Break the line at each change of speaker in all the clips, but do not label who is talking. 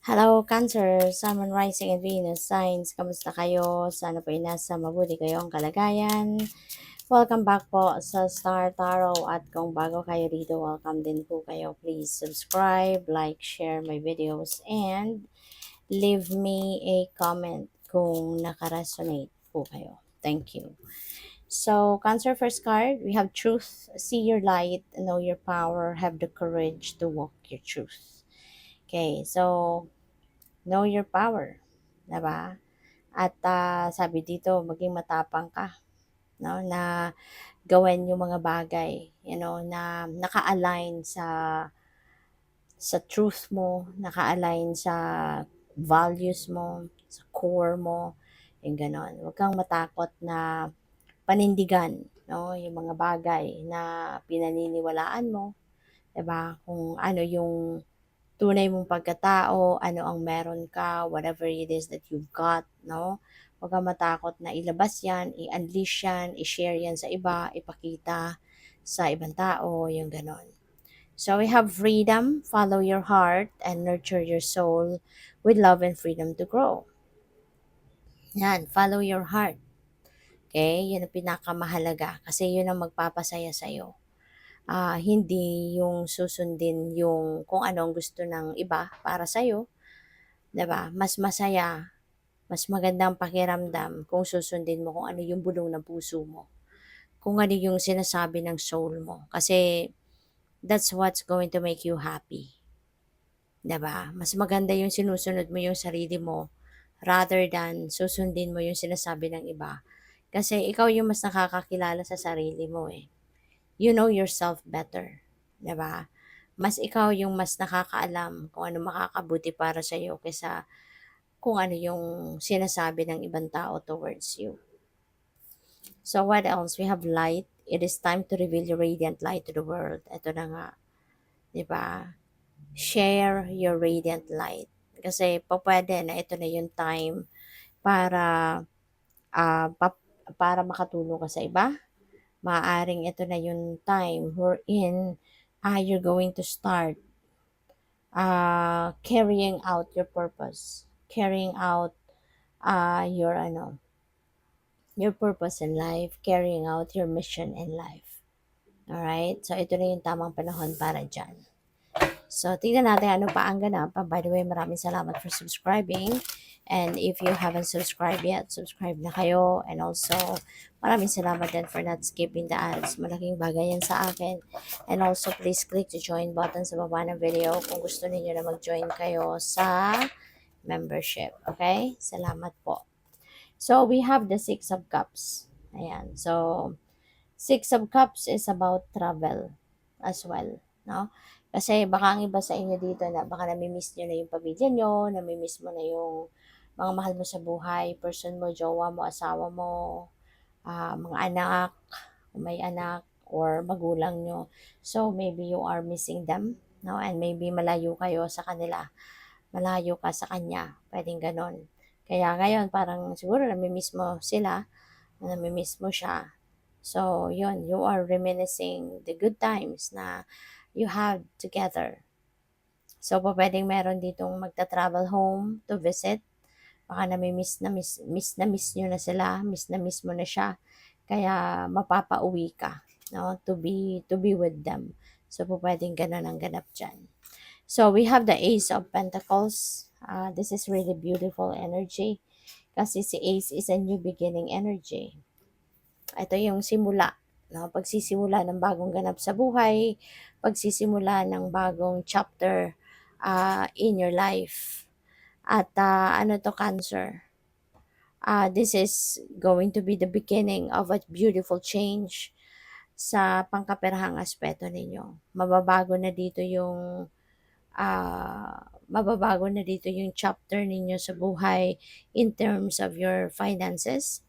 Hello, Cancer, Sun, Moon, Rising, and Venus signs. Kamusta kayo? Sana po ay nasa mabuti kayong kalagayan. Welcome back po sa Star Tarot at kung bago kayo dito, welcome din po kayo. Please subscribe, like, share my videos, and leave me a comment kung nakaresonate po kayo. Thank you. So, Cancer first card, we have truth. See your light, know your power, have the courage to walk your truth. Okay, so know your power, 'di ba? At sabi dito, maging matapang ka, no, na gawin yung mga bagay, na naka-align sa truth mo, naka-align sa values mo, sa core mo, yung gano'n. Huwag kang matakot na panindigan, no, yung mga bagay na pinaniniwalaan mo, 'di ba? Kung ano yung tunay mong pagkatao, ano ang meron ka, whatever it is that you've got, no? Huwag kang matakot na ilabas yan, i-unleash yan, i-share yan sa iba, ipakita sa ibang tao, yung ganon. So we have freedom, follow your heart, and nurture your soul with love and freedom to grow. Yan, follow your heart. Okay? Yan ang pinakamahalaga kasi yun ang magpapasaya sa'yo. Hindi yung susundin yung kung anong gusto ng iba para sa'yo, 'di ba? Mas masaya, mas magandang pakiramdam kung susundin mo kung ano yung bulong ng puso mo. Kung ano yung sinasabi ng soul mo. Kasi that's what's going to make you happy. 'Di ba? Mas maganda yung sinusunod mo yung sarili mo rather than susundin mo yung sinasabi ng iba. Kasi ikaw yung mas nakakakilala sa sarili mo eh. You know yourself better. 'Di ba? Mas ikaw yung mas nakakaalam kung ano makakabuti para sa iyo kaysa kung ano yung sinasabi ng ibang tao towards you. So what else? We have light. It is time to reveal your radiant light to the world. Ito na nga, 'di ba? Share your radiant light. Kasi pwede na ito na yung time para para makatulong ka sa iba. Maaaring ito na yung time wherein you're going to start carrying out your purpose, carrying out your purpose in life, carrying out your mission in life. Alright? So, ito na yung tamang panahon para dyan. So, tingnan natin ano pa ang ganap. By the way, maraming salamat for subscribing. And if you haven't subscribed yet, subscribe na kayo. And also, maraming salamat din for not skipping the ads. Malaking bagay yan sa akin. And also, please click the join button sa baba ng video kung gusto niyo na mag-join kayo sa membership. Okay? Salamat po. So, we have the Six of Cups. Ayan. So, Six of Cups is about travel as well. No? Kasi baka ang iba sa inyo dito na baka nami-miss nyo na yung pamilya nyo, nami-miss mo na yung mga mahal mo sa buhay, person mo, jowa mo, asawa mo, mga anak, kung may anak, or magulang nyo. So, maybe you are missing them, no? And maybe malayo kayo sa kanila. Malayo ka sa kanya. Pwedeng ganon. Kaya ngayon, parang siguro nami-miss mo sila, nami-miss mo siya. So, yun, you are reminiscing the good times na you had together. So, pwedeng meron ditong magta-travel home to visit. Baka nami-miss na miss nyo na sila, miss na miss mo na siya. Kaya mapapauwi ka, no, to be with them. So, pwedeng ganun ang ganap dyan. So, we have the Ace of Pentacles. This is really beautiful energy. Kasi si Ace is a new beginning energy. Ito yung simula, no? Pagsisimula ng bagong ganap sa buhay, pagsisimula ng bagong chapter in your life. At ano to, Cancer? This is going to be the beginning of a beautiful change sa pangkaperahang aspeto ninyo. Mababago na dito yung chapter ninyo sa buhay in terms of your finances.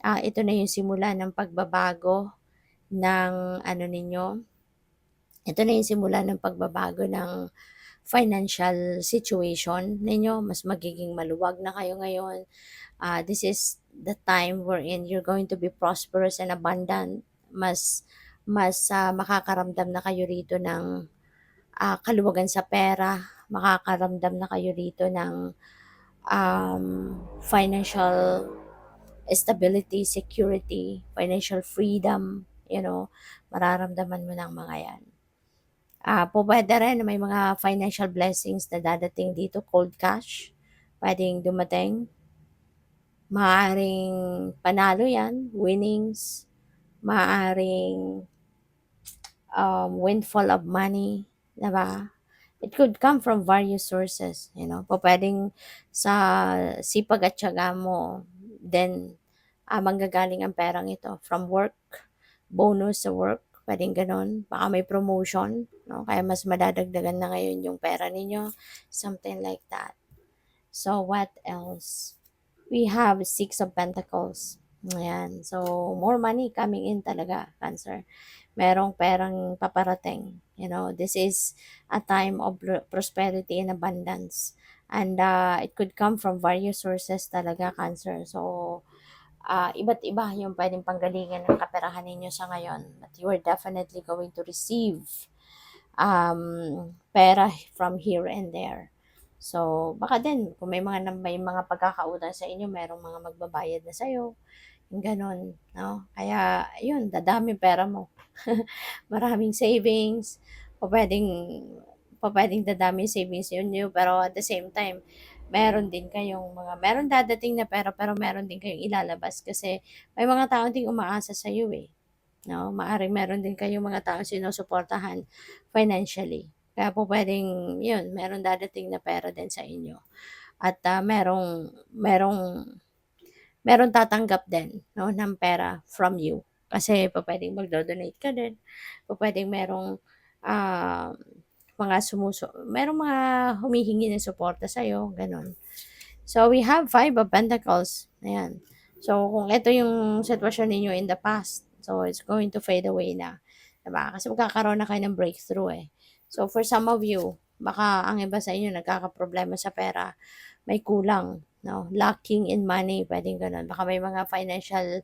Ito na yung simula ng pagbabago ng ano ninyo. Ito na yung simula ng pagbabago ng financial situation ninyo. Mas magiging maluwag na kayo ngayon. This is the time wherein you're going to be prosperous and abundant. Mas makakaramdam na kayo rito ng kaluwagan sa pera, makakaramdam na kayo rito ng financial stability, security, financial freedom, mararamdaman mo ng mga yan. Puwede rin na may mga financial blessings na dadating dito, cold cash, pwedeng dumating. Maaaring panalo yan, winnings, maaaring windfall of money, diba? It could come from various sources, Pwedeng sa sipag at tiyaga mo, then manggagaling ang perang ito from work, bonus sa work, pwedeng ganon. Baka may promotion, no? Kaya mas madadagdagan na ngayon yung pera ninyo, something like that. So, what else? We have Six of Pentacles. Ayan. So, more money coming in talaga, Cancer. Merong perang paparating. This is a time of prosperity and abundance. And it could come from various sources talaga, Cancer. So, iba't iba yung pwedeng panggalingan ng kaperahan ninyo sa ngayon. But you are definitely going to receive pera from here and there. So, baka din, kung may mga pagkakautang sa inyo, merong mga magbabayad na sa'yo, yung ganon, no? Kaya, yun, dadami pera mo. Maraming savings, pwedeng dadami yung savings yun, pero at the same time, meron dadating na pera, pero meron din kayong ilalabas kasi may mga tao din umaasa sa iyo no? Maaring meron din kayong mga tao sinusuportahan financially. Kaya po pwedeng, yun, meron dadating na pera din sa inyo. At merong tatanggap din, no, ng pera from you. Kasi pwedeng magdo-donate ka din. Pwedeng merong merong mga humihingi ng suporta sa'yo, ganun. So, we have Five of Pentacles. Ayan. So, kung ito yung sitwasyon ninyo in the past, so it's going to fade away na. Diba? Kasi magkakaroon na kayo ng breakthrough So, for some of you, baka ang iba sa inyo nagkakaproblema sa pera, may kulang, no? Lacking in money, pwedeng ganun. Baka may mga financial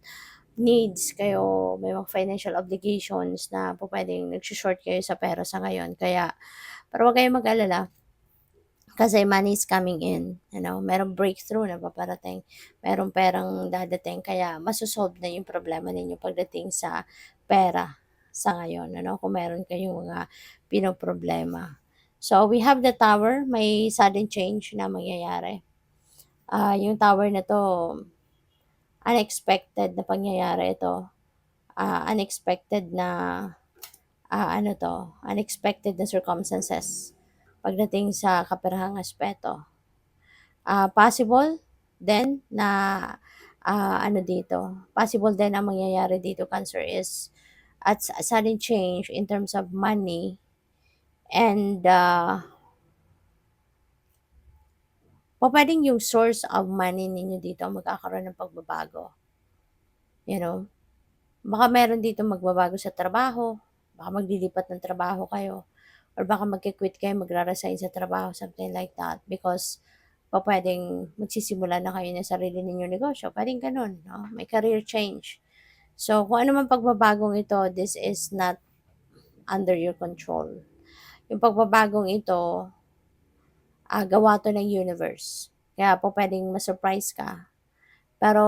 needs kayo, may mga financial obligations na pwedeng nag-short kayo sa pera sa ngayon. Kaya, pero huwag kayong mag-alala kasi money is coming in, merong breakthrough na paparating, merong perang dadating, kaya masosolve na yung problema ninyo pagdating sa pera sa ngayon, kung meron kayong mga pinoproblema. So, we have the tower, may sudden change na mangyayari. Yung tower na to, unexpected na pangyayari ito. Unexpected na, unexpected na circumstances pagdating sa kaperahang aspeto. Possible then na possible din ang mangyayari dito, Cancer, is at sudden change in terms of money and pwedeng yung source of money ninyo dito magkakaroon ng pagbabago. Baka meron dito magbabago sa trabaho, baka maglilipat ng trabaho kayo, or baka magki-quit kayo, magra-resign sa trabaho, something like that, because pwedeng magsisimula na kayo ng sarili ninyong negosyo, pwedeng ganun, no? May career change. So, kung ano man pagbabagong ito, this is not under your control. Yung pagbabagong ito, gawa to ng universe. Kaya pwedeng ma-surprise ka. Pero,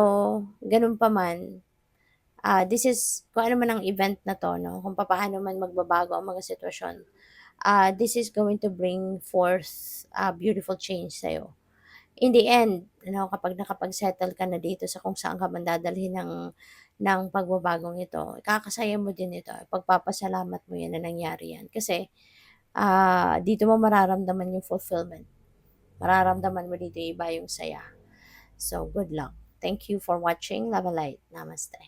ganun pa man, this is, kung ano man ang event na to, no? Kung paano man magbabago ang mga sitwasyon, this is going to bring forth a beautiful change sa'yo. In the end, kapag nakapag-settle ka na dito sa kung saan ka man dadalhin ng pagbabagong ito, kakasaya mo din ito. Pagpapasalamat mo yan na nangyari yan. Kasi, dito mo mararamdaman yung fulfillment. Mararamdaman mo dito iba yung saya. So, good luck. Thank you for watching. Love and light. Namaste.